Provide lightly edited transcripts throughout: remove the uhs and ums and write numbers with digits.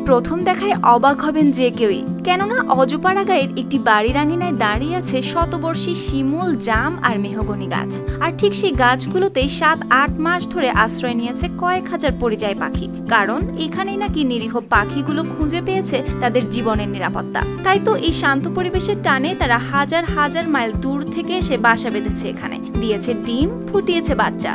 প্রথম দেখায় অবাক হবেন যে কেউই, কেননা অজপাড়া গায়ের একটি বাড়ির আঙিনায় দাঁড়িয়ে আছে শতবর্ষী শিমুল, জাম আর মেহগনি গাছ। আর ঠিক সেই গাছগুলোতেই 7-8 মাস ধরে আশ্রয় নিয়েছে কয়েক হাজার পরিযায়ী পাখি, কারণ এখানেই নাকি নিরীহ পাখিগুলো খুঁজে পেয়েছে তাদের জীবনের নিরাপত্তা। তাই তো এই শান্ত পরিবেশের টানে তারা হাজার হাজার মাইল দূর থেকে এসে বাসা বেঁধেছে এখানে, দিয়েছে ডিম, ফুটিয়েছে বাচ্চা।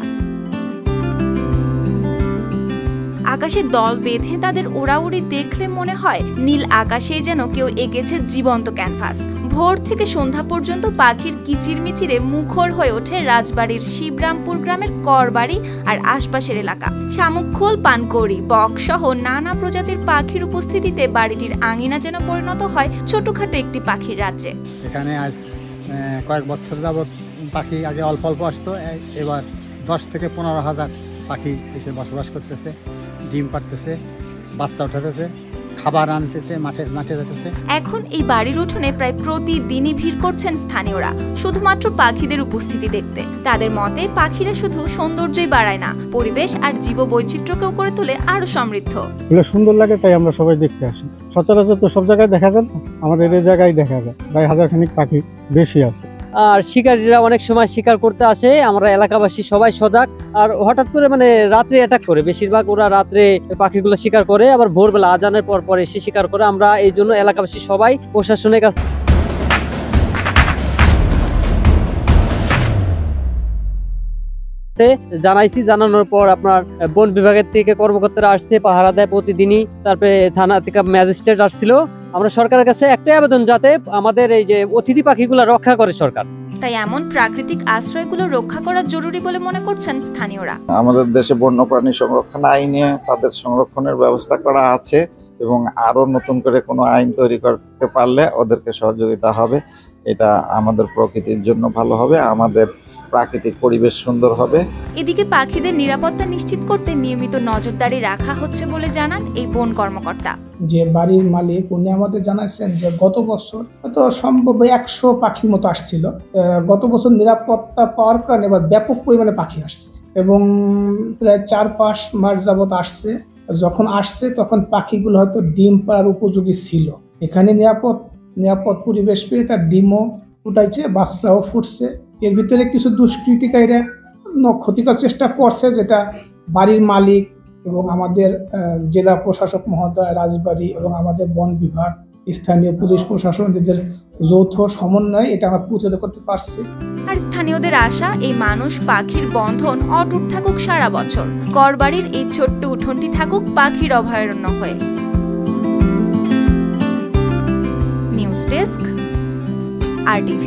আকাশে দল বেঁধে তাদের ওড়াউড়ি দেখলে মনে হয় নীল আকাশে যেন কেউ এঁকেছে জীবন্ত ক্যানভাস। ভোর থেকে সন্ধ্যা পর্যন্ত পাখির কিচিরমিচিরে মুখর হয়ে ওঠে রাজবাড়ির শিবরামপুর গ্রামের করবাড়ি আর আশপাশের এলাকা। শামুকখোল, পানকৌড়ি, বক সহ নানা প্রজাতির পাখির উপস্থিতিতে বাড়িটির আঙিনা যেন পরিণত হয় ছোটখাটো একটি পাখির রাজ্যে। এখানে আজ কয়েক বছর যাবৎ পাখি আগে অল্প অল্প আসতো, এবার 10 থেকে 15,000 পাখি এসে বসবাস করতেছে, ডিম পাড়তেছে, বাচ্চা উঠাতেছে, খাবার আনতেছে, মাঠে যেতেছে। এখন এই বাড়ির উঠোনে প্রায় প্রতিদিনই ভিড় করছেন স্থানীয়রা শুধুমাত্র পাখিদের উপস্থিতি দেখতে। তাদের মতে পাখিরা শুধু সৌন্দর্যই বাড়ায় না, পরিবেশ আর জীববৈচিত্র্যকেও করে তোলে আরো সমৃদ্ধ। এগুলো সুন্দর লাগে তাই আমরা সবাই দেখতে আসি। সচরাচর তো সব জায়গায় দেখা যায় না, আমাদের এই জায়গায় দেখা যায় প্রায় 1000 পাখি বেশি আছে। আর শিকারীরা অনেক সময় শিকার করতে আসে, আমরা এলাকাবাসী সবাই সজাগ। আর হঠাৎ করে রাত্রে অ্যাটাক করে, বেশিরভাগ ওরা রাত্রে পাখিগুলো শিকার করে, আবার ভোরবেলা আজানের পর এসে শিকার করে। আমরা এই জন্য এলাকাবাসী সবাই প্রশাসনের কাছে জানাইছি। জানানোর পর আপনার বন বিভাগের থেকে কর্মকর্তারা আসছে, পাহারা দেয় প্রতিদিনই। তারপরে থানা থেকে ম্যাজিস্ট্রেট আসছিল। আমরা সরকারের কাছে একটাই আবেদন, যাতে আমাদের এই যে অতিথি পাখিগুলো রক্ষা করে সরকার। তাই এমন প্রাকৃতিক আশ্রয়গুলো রক্ষা করা জরুরি বলে মনে করছেন স্থানীয়রা। আমাদের দেশে বন্যপ্রাণী সংরক্ষণ আইনে তাদের সংরক্ষণের ব্যবস্থা করা আছে এবং আরো নতুন করে কোনো আইন তৈরি করতে পারলে ওদেরকে সহযোগিতা হবে। এটা আমাদের প্রকৃতির জন্য ভালো হবে, আমাদের প্রাকৃতিক পরিবেশ সুন্দর হবে। এদিকে পাখিদের নিরাপত্তা নিশ্চিত করতে নিয়মিত নজরদারি রাখা হচ্ছে বলে জানান এই বন কর্মকর্তা। যে বাড়ির মালিক উনি আমাদের জানাচ্ছেন যে গত বছর হয়তো সম্ভব 100 পাখির মতো আসছিল। গত বছর নিরাপত্তা পাওয়ার কারণে এবার ব্যাপক পরিমাণে পাখি আসছে এবং প্রায় 4-5 মাস যাবত আসছে। যখন আসছে তখন পাখিগুলো হয়তো ডিম পাড়ার উপযোগী ছিল। এখানে নিরাপদ পরিবেশ পেয়ে তার ডিমও ফুটাইছে, বাচ্চাও ফুটছে। এর ভিতরে কিছু দুষ্কৃতিকারীরা ক্ষতিকর চেষ্টা করছে, যেটা বাড়ির মালিক এবং আমাদের জেলা প্রশাসক মহোদয়, রাজবাড়ী এবং আমাদের বন বিভাগ, স্থানীয় পুলিশ প্রশাসন, এদের যৌথ সমন্বয়ে এটা আমরা প্রতিরোধ করতে পারছি। আর স্থানীয়দের আশা এই মানুষ পাখির বন্ধন অটুট থাকুক সারা বছর। করবাড়ির এই ছোট্ট উঠোনটি থাকুক পাখির অভয়ারণ্য হয়ে। News desk, RTV।